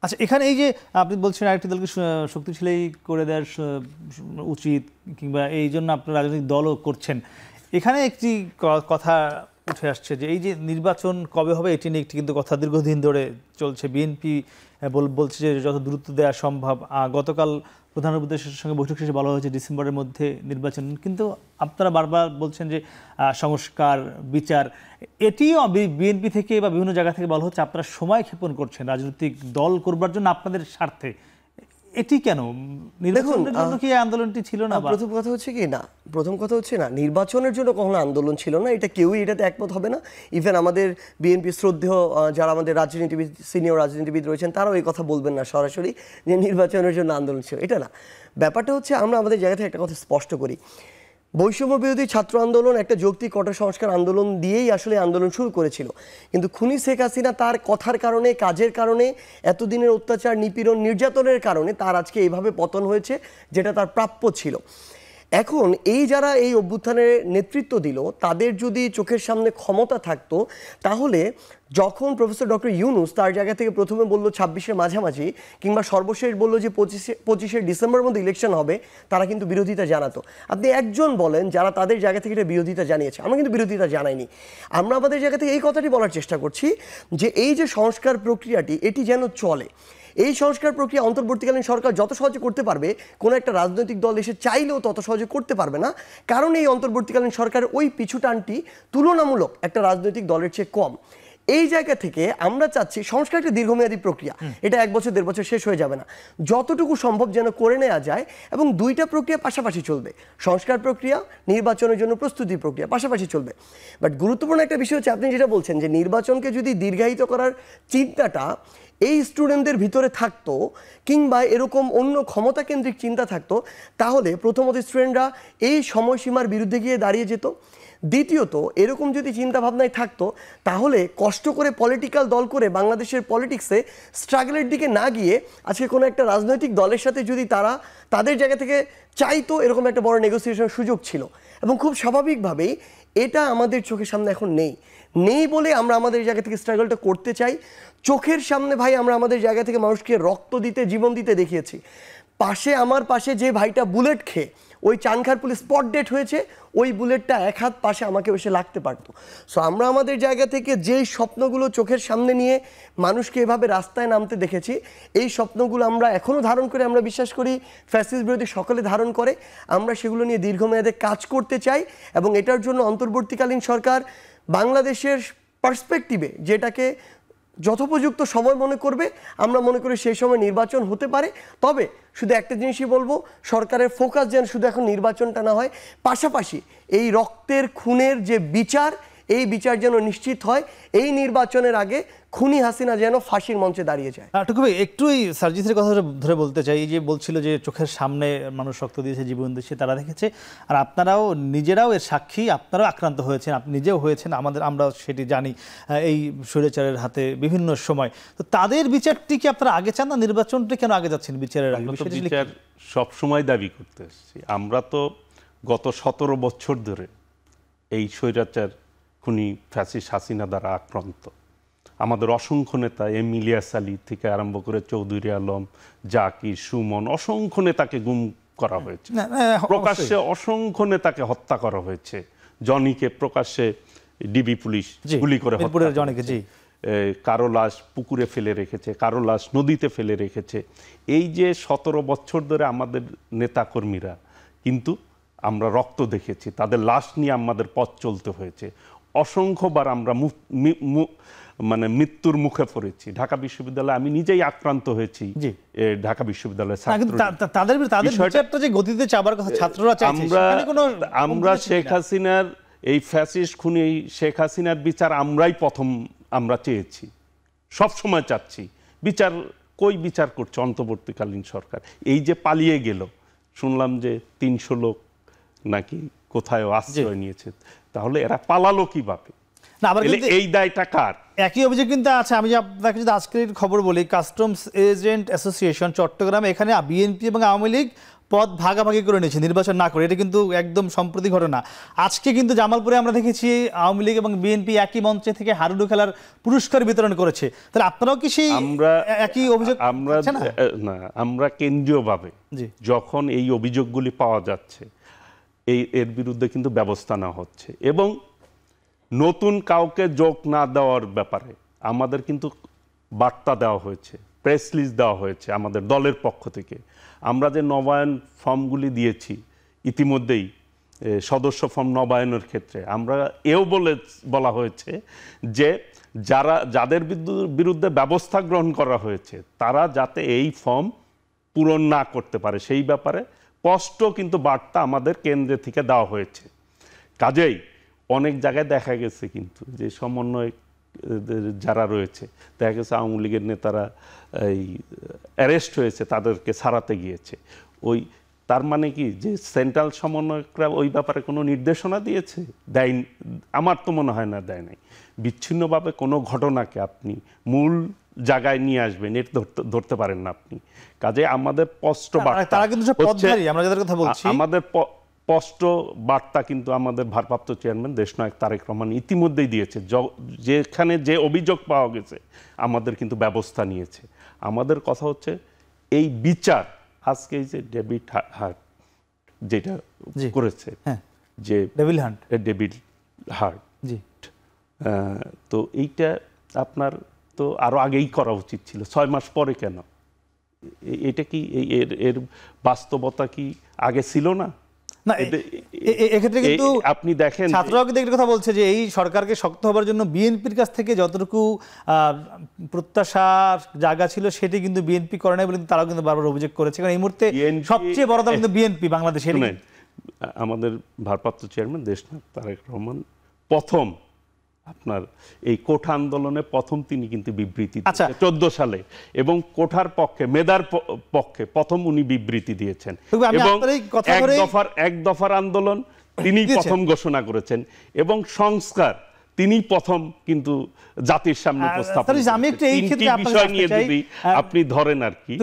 আচ্ছা, এখানে এই যে আপনি বলছেন আরেকটি দলকে শক্তিশালী করে দেওয়ার উচিত, কিংবা এই জন্য আপনার রাজনৈতিক দলও করছেন, এখানে একটি কথা উঠে আসছে যে এই যে নির্বাচন কবে হবে এটি নিয়ে একটি কিন্তু কথা দীর্ঘদিন ধরে চলছে। বিএনপি বলছে যে যত দ্রুত দেওয়া সম্ভব। গতকাল প্রধান উপদেষ্টার সঙ্গে বৈঠক শেষে বলা হয়েছে ডিসেম্বরের মধ্যে নির্বাচন, কিন্তু আপনারা বারবার বলছেন যে সংস্কার, বিচার, এটিও বিএনপি থেকে বা বিভিন্ন জায়গা থেকে বলা হচ্ছে আপনারা সময় ক্ষেপণ করছেন রাজনৈতিক দল করবার জন্য আপনাদের স্বার্থে। এটি কেন? নির্বাচনের জন্য কি আন্দোলনটি ছিল না? প্রথম কথা হচ্ছে না নির্বাচনের জন্য কখনো আন্দোলন ছিল না, এটা কেউই এটাতে একমত হবে না। ইভেন আমাদের বিএনপি শ্রদ্ধেয় যারা আমাদের রাজনীতিবিদ, সিনিয়র রাজনীতিবিদ রয়েছেন, তারাও এই কথা বলবেন না সরাসরি যে নির্বাচনের জন্য আন্দোলন ছিল, এটা না। ব্যাপারটা হচ্ছে আমরা আমাদের জায়গা থেকে একটা কথা স্পষ্ট করি, বৈষম্য বিরোধী ছাত্র আন্দোলন একটা যৌক্তিক কোটা সংস্কার আন্দোলন দিয়েই আসলে আন্দোলন শুরু করেছিল, কিন্তু খুনি শেখ হাসিনা তার কথার কারণে, কাজের কারণে, এতদিনের অত্যাচার, নিপীড়ন, নির্যাতনের কারণে তার আজকে এইভাবে পতন হয়েছে, যেটা তার প্রাপ্য ছিল। এখন এই যারা এই অভ্যুত্থানের নেতৃত্ব দিল, তাদের যদি চোখের সামনে ক্ষমতা থাকতো, তাহলে যখন প্রফেসর ডক্টর ইউনূস তার জায়গা থেকে প্রথমে বলল 26-এর মাঝামাঝি, কিংবা সর্বশেষ বলল যে 25শে ডিসেম্বরের মধ্যে ইলেকশন হবে, তারা কিন্তু বিরোধিতা জানাতো। আপনি একজন বলেন যারা তাদের জায়গা থেকে এটা বিরোধিতা জানিয়েছে, আমরা কিন্তু বিরোধিতা জানাইনি। আমরা আমাদের জায়গা থেকে এই কথাটি বলার চেষ্টা করছি যে এই যে সংস্কার প্রক্রিয়াটি, এটি যেন চলে। এই সংস্কার প্রক্রিয়া অন্তর্বর্তীকালীন সরকার যত সহজে করতে পারবে, কোনো একটা রাজনৈতিক দল এসে চাইলেও তত সহজে করতে পারবে না, কারণ এই অন্তর্বর্তীকালীন সরকারের ওই পিছুটানটি তুলনামূলক একটা রাজনৈতিক দলের চেয়ে কম। এই জায়গা থেকে আমরা চাচ্ছি সংস্কার একটা দীর্ঘমেয়াদী প্রক্রিয়া, এটা 1 বছর 1.5 বছর শেষ হয়ে যাবে না, যতটুকু সম্ভব যেন করে নেওয়া যায়, এবং দুইটা প্রক্রিয়া পাশাপাশি চলবে, সংস্কার প্রক্রিয়া, নির্বাচনের জন্য প্রস্তুতি প্রক্রিয়া পাশাপাশি চলবে। বাট গুরুত্বপূর্ণ একটা বিষয় হচ্ছে আপনি যেটা বলছেন যে নির্বাচনকে যদি দীর্ঘায়িত করার চিন্তাটা এই স্টুডেন্টদের ভিতরে থাকতো, কিংবা এরকম অন্য ক্ষমতাকেন্দ্রিক চিন্তা থাকতো, তাহলে প্রথমত স্টুডেন্টরা এই সময়সীমার বিরুদ্ধে গিয়ে দাঁড়িয়ে যেত। দ্বিতীয়ত, এরকম যদি চিন্তাভাবনায় থাকতো, তাহলে কষ্ট করে পলিটিক্যাল দল করে বাংলাদেশের পলিটিক্সে স্ট্রাগলের দিকে না গিয়ে আজকে কোনো একটা রাজনৈতিক দলের সাথে যদি তারা তাদের জায়গা থেকে চাইতো, এরকম একটা বড় নেগোসিয়েশনের সুযোগ ছিল। এবং খুব স্বাভাবিকভাবেই এটা আমাদের চোখের সামনে এখন নেই বলে আমরা আমাদের জায়গা থেকে স্ট্রাগলটা করতে চাই। চোখের সামনে ভাই আমরা আমাদের জায়গা থেকে মানুষকে রক্ত দিতে, জীবন দিতে দেখিয়েছি। আমার পাশে যে ভাইটা বুলেট খেয়ে ওই চানখারপুল স্পট ডেট হয়েছে, ওই বুলেটটা 1 হাত পাশে আমাকে এসে লাগতে পারতো। সো আমরা আমাদের জায়গা থেকে যেই স্বপ্নগুলো চোখের সামনে নিয়ে মানুষকে এভাবে রাস্তায় নামতে দেখেছি, এই স্বপ্নগুলো আমরা এখনও ধারণ করে, আমরা বিশ্বাস করি ফ্যাসিস্ট বিরোধী সকলে ধারণ করে, আমরা সেগুলো নিয়ে দীর্ঘমেয়াদে কাজ করতে চাই। এবং এটার জন্য অন্তর্বর্তীকালীন সরকার বাংলাদেশের পার্সপেক্টিভে যেটাকে যথোপযুক্ত সময় মনে করবে, আমরা মনে করি সেই সময় নির্বাচন হতে পারে। তবে শুধু একটা জিনিসই বলবো, সরকারের ফোকাস যেন শুধু এখন নির্বাচনটা না হয়, পাশাপাশি এই রক্তের খুনের যে বিচার, এই বিচার যেন নিশ্চিত হয়, এই নির্বাচনের আগে খুনি হাসিনা যেন ফাঁসির মঞ্চে দাঁড়িয়ে যায়। একটু সার্জিসের কথা ধরে বলতে চাই, এই যে বলছিল যে চোখের সামনে মানুষ রক্ত দিয়েছে, জীবন দিয়েছে, তারা দেখেছে, আর আপনারাও নিজেরাও এর সাক্ষী, আপনারাও আক্রান্ত হয়েছেন, আপনি নিজেও হয়েছেন, আমরা সেটি জানি এই স্বৈরাচারের হাতে বিভিন্ন সময়। তো তাদের বিচারটি কি আপনারা আগে চান না? নির্বাচনটি কেন আগে যাচ্ছেন বিচারের আগে? বিচার সবসময় দাবি করতে এসেছি আমরা, তো গত 17 বছর ধরে এই স্বৈরাচার খুনি ফ্যাসিস্ট হাসিনা দ্বারা আক্রান্ত। আমাদের অসংখ্য নেতা, ইলিয়াস আলী থেকে আরম্ভ করে চৌধুরী আলম, জাকির, সুমন, অসংখ্য নেতাকে গুম করা হয়েছে, প্রকাশ্যে অসংখ্য নেতাকে হত্যা করা হয়েছে। জনিকে প্রকাশ্যে ডিবি পুলিশ গুলি করে হত্যা করেছে, কারো লাশ পুকুরে ফেলে রেখেছে, কারো লাশ নদীতে ফেলে রেখেছে। এই যে 17 বছর ধরে আমাদের নেতাকর্মীরা, কিন্তু আমরা রক্ত দেখেছি, তাদের লাশ নিয়ে আমাদের পথ চলতে হয়েছে। অসংখ্যবার আমরা মৃত্যুর মুখে পড়েছি। ঢাকা বিশ্ববিদ্যালয়ে আমি নিজেই আক্রান্ত হয়েছি, ঢাকা বিশ্ববিদ্যালয়ের আমরা শেখ হাসিনার এই ফ্যাসিস্ট খুনি শেখ হাসিনার বিচার আমরাই প্রথম আমরা চেয়েছি, সব সময় চাচ্ছি। বিচার কই বিচার করছে অন্তর্বর্তীকালীন সরকার? এই যে পালিয়ে গেল, শুনলাম যে 300 লোক নাকি কোথায় আশ্রয় নিয়েছে, তাহলে এরা পালালো কিভাবে? এই দায়টা কার? একই অভিযোগ কিন্তু আছে। আমি যে আপনাকে যদি আজকের খবর বলি, কাস্টমস এজেন্ট অ্যাসোসিয়েশন চট্টগ্রামে এখানে বিএনপি এবং আওয়ামী লীগ পদ ভাগাভাগি করে নিয়েছে নির্বাচন না করে। এটা কিন্তু একদম সম্প্রতি ঘটনা। আজকে কিন্তু জামালপুরে আমরা দেখেছি আওয়ামী লীগ এবং বিএনপি একই মঞ্চে থেকে হাডুডু খেলার পুরস্কার বিতরণ করেছে। তাহলে আপনারাও কি সেই একই অভিযোগ? আমরা কেন্দ্রীয়ভাবে যখন এই অভিযোগগুলি পাওয়া যাচ্ছে এর বিরুদ্ধে কিন্তু ব্যবস্থা নেওয়া হচ্ছে, এবং নতুন কাউকে যোগ না দেওয়ার ব্যাপারে আমাদের কিন্তু বার্তা দেওয়া হয়েছে, প্রেস রিলিজ দেওয়া হয়েছে আমাদের দলের পক্ষ থেকে। আমরা যে নবায়ন ফর্মগুলি দিয়েছি ইতিমধ্যেই, সদস্য ফর্ম নবায়নের ক্ষেত্রে আমরা বলা হয়েছে যে যাদের বিরুদ্ধে ব্যবস্থা গ্রহণ করা হয়েছে তারা যাতে এই ফর্ম পূরণ না করতে পারে সেই ব্যাপারে স্পষ্ট কিন্তু বার্তা আমাদের কেন্দ্রে থেকে দেওয়া হয়েছে। কাজেই অনেক জায়গায় দেখা গেছে কিন্তু যে সমন্বয় যারা রয়েছে, দেখা গেছে আওয়ামী লীগের নেতারা এই অ্যারেস্ট হয়েছে, তাদেরকে ছাড়াতে গিয়েছে। তার মানে কি যে সেন্ট্রাল সমন্বয়করা ওই ব্যাপারে কোনো নির্দেশনা দিয়েছে? দেয়নি, আমার তো মনে হয় না দেয় নাই। বিচ্ছিন্নভাবে কোনো ঘটনাকে আপনি মূল জায়গায় নিয়ে আসবেন, এটা ধরতে পারেন না আপনি। কাজে আমাদের স্পষ্ট বার্তা, আমাদের স্পষ্ট বার্তা কিন্তু আমাদের ভারপ্রাপ্ত চেয়ারম্যান দেশনায়ক তারেক রহমান ইতিমধ্যেই দিয়েছে। যেখানে যে অভিযোগ পাওয়া গেছে আমাদের কিন্তু ব্যবস্থা নিয়েছে। আমাদের কথা হচ্ছে এই বিচার, আজকে এই যে ডেভিড হার্ট যেটা করেছে, যে ডেভিড হার্ট, তো এইটা আপনার তো আরো আগেই করা উচিত ছিল, 6 মাস পরে কেন? এটা কি এর বাস্তবতা কি আগে ছিল না? না, এক্ষেত্রে কিন্তু আপনি দেখেন ছাত্ররাও কিন্তু একটা কথা বলছে যে এই সরকারকে শক্ত হবার জন্য বিএনপির কাছ থেকে যতটুকু প্রত্যাশার জায়গা ছিল সেটি কিন্তু বিএনপি করে নাই বলে তারাও কিন্তু বারবার অভিযোগ করেছে। কারণ এই মুহূর্তে সবচেয়ে বড় দল কিন্তু বিএনপি বাংলাদেশে। আমাদের ভারপ্রাপ্ত চেয়ারম্যান দেশনায়ক তারেক রহমান প্রথম আপনার এই কোঠা আন্দোলনে তিনি কিন্তু বিবৃতি 14 সালে, এবং কোঠার পক্ষে, মেধার পক্ষে প্রথম উনি বিবৃতি দিয়েছেন, এবং এক দফার আন্দোলন তিনি প্রথম ঘোষণা করেছেন, এবং সংস্কার তিনি প্রথম কিন্তু জাতির সামনে উপস্থাপন করেছেন। আমি একটু এই ক্ষেত্রে বিষয় নিয়ে যদি আপনি ধরেন আর কি।